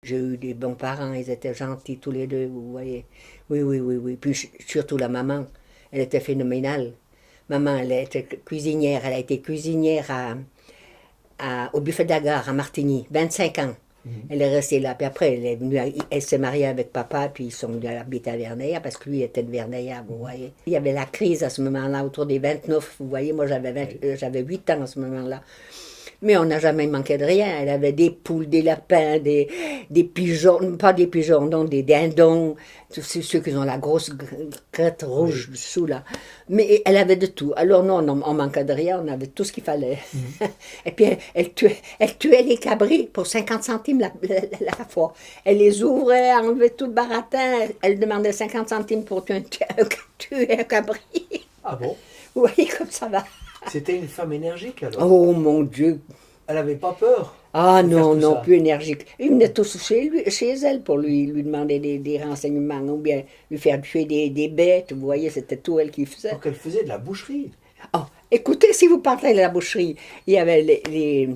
J'ai eu des bons parents, ils étaient gentils tous les deux, vous voyez. Oui, oui, oui, oui. Puis surtout la maman, elle était phénoménale. Maman, elle était cuisinière, elle a été cuisinière au buffet de la gare à Martigny, 25 ans. Elle est restée là. Puis après, elle s'est mariée avec papa, puis ils sont venus habiter à Verneilla, parce que lui était de Verneilla, vous voyez. Il y avait la crise à ce moment-là, autour des 29, vous voyez. Moi, j'avais 8 ans à ce moment-là. Mais on n'a jamais manqué de rien. Elle avait des poules, des lapins, des pigeons, pas des pigeons, non, des dindons, tous ceux qui ont la grosse crête rouge dessous, là. Mais elle avait de tout. Alors non, on manquait de rien, on avait tout ce qu'il fallait. Et puis elle tuait les cabris pour 50 centimes la fois. Elle les ouvrait, enlevait tout le baratin. Elle demandait 50 centimes pour tuer un cabri. Ah bon? Vous voyez comme ça va. C'était une femme énergique alors? Oh mon Dieu! Elle n'avait pas peur Ah de faire non, tout non, ça? plus énergique. Ils venaient tous chez elle pour lui demander des renseignements, ou bien lui faire tuer des bêtes. Vous voyez, c'était tout elle qui faisait. Donc elle faisait de la boucherie. Oh, écoutez, si vous parlez de la boucherie, il y avait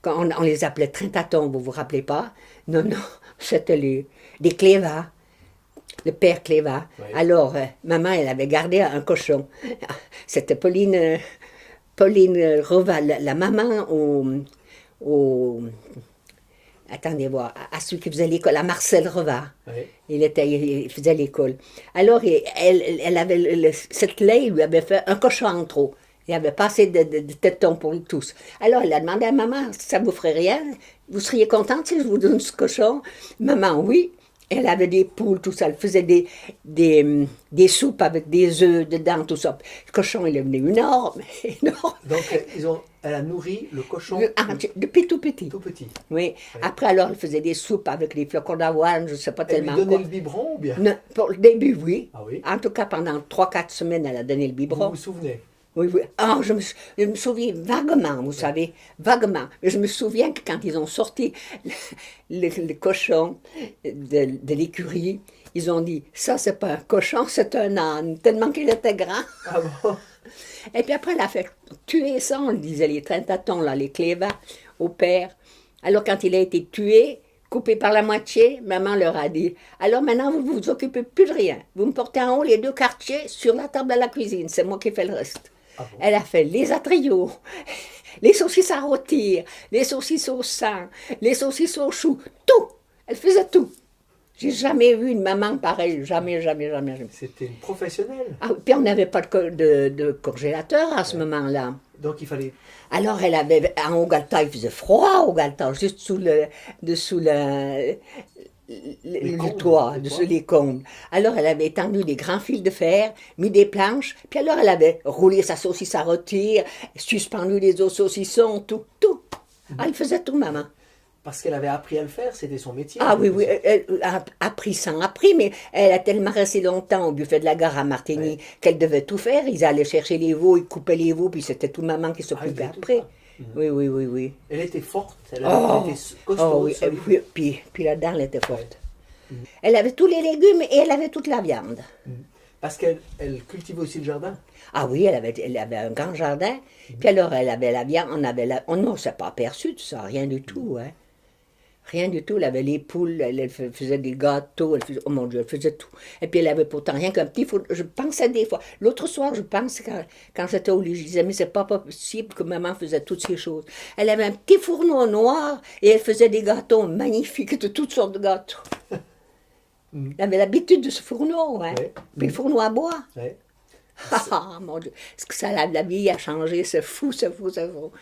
quand on les appelait trintatons, vous vous rappelez pas? Non, non, c'était des clévas. Le père Cléva. Oui. Alors, maman, elle avait gardé un cochon. C'était Pauline Roval, la maman attendez voir, à celui qui faisait l'école, à Marcel Reva. Oui. Il faisait l'école. Alors, elle avait, cette lait lui avait fait un cochon en trop. Il avait pas assez de tétons pour tous. Alors, elle a demandé à maman, ça vous ferait rien? Vous seriez contente si je vous donne ce cochon? Maman, oui. Elle avait des poules, tout ça. Elle faisait des soupes avec des œufs dedans, tout ça. Le cochon, il est venu énorme, énorme. Donc elle a nourri le cochon Depuis tout petit. tout petit. Oui. Oui. Après, alors, elle faisait des soupes avec des flocons d'avoine, je ne sais pas Elle lui tellement donnait quoi. le biberon ou bien? Non, pour le début, oui. Ah oui? En tout cas, pendant 3-4 semaines, elle a donné le Vous biberon. vous souvenez? Oui, oui. Ah, je me souviens vaguement, vous savez, vaguement. Mais je me souviens que quand ils ont sorti le cochon de l'écurie, ils ont dit, ça, c'est pas un cochon, c'est un âne, tellement qu'il était grand. Ah bon? Et puis après, elle a fait tuer ça, on le disait, les trintatons, là, les clévas, au père. Alors, quand il a été tué, coupé par la moitié, maman leur a dit, alors maintenant, vous vous occupez plus de rien. Vous me portez en haut les 2 quartiers sur la table de la cuisine, c'est moi qui fais le reste. Ah bon? Elle a fait les atrios, les saucisses à rôtir, les saucisses au sang, les saucisses au chou, tout. Elle faisait tout. J'ai jamais vu une maman pareille, jamais, jamais, jamais, jamais. C'était une professionnelle. Ah, puis on n'avait pas de congélateur à ce moment-là. Donc il fallait... Alors elle avait, en Augalta, il faisait froid au Augalta, juste dessous le combles, toit, les dessous toits. les combles. Alors elle avait étendu des grands fils de fer, mis des planches, puis alors elle avait roulé sa saucisse à rôtir, suspendu les os saucissons, tout, tout. Ah, elle faisait tout, maman. Parce qu'elle avait appris à le faire, c'était son métier. Ah en oui, quelque oui, sorte. elle a appris sans appris, mais elle a tellement resté longtemps au buffet de la gare à Martigny Ouais. qu'elle devait tout faire. Ils allaient chercher les veaux, ils coupaient les veaux, puis c'était tout maman qui Ah, s'occupait il faisait tout après. ça. Oui, oui, oui, oui. Elle était forte, elle Oh, était costaud, oh oui, solide. puis la dent, elle était forte. Elle avait tous les légumes et elle avait toute la viande. Parce qu'elle cultivait aussi le jardin. Ah oui, elle avait un grand jardin. Puis alors, elle avait la viande, on ne s'est pas aperçu de ça, rien du tout, hein. Rien du tout. Elle avait les poules, elle faisait des gâteaux, oh mon Dieu, elle faisait tout. Et puis elle avait pourtant rien qu'un petit four. Je pensais des fois, l'autre soir, je pense, quand j'étais au lit, je disais, mais c'est pas possible que maman faisait toutes ces choses. Elle avait un petit fourneau noir et elle faisait des gâteaux magnifiques, de toutes sortes de gâteaux. Elle avait l'habitude de ce fourneau, hein. Ouais. Puis le fourneau à bois. Ouais. Ah, mon Dieu, est-ce que ça, la vie a changé, c'est fou, c'est fou, c'est fou.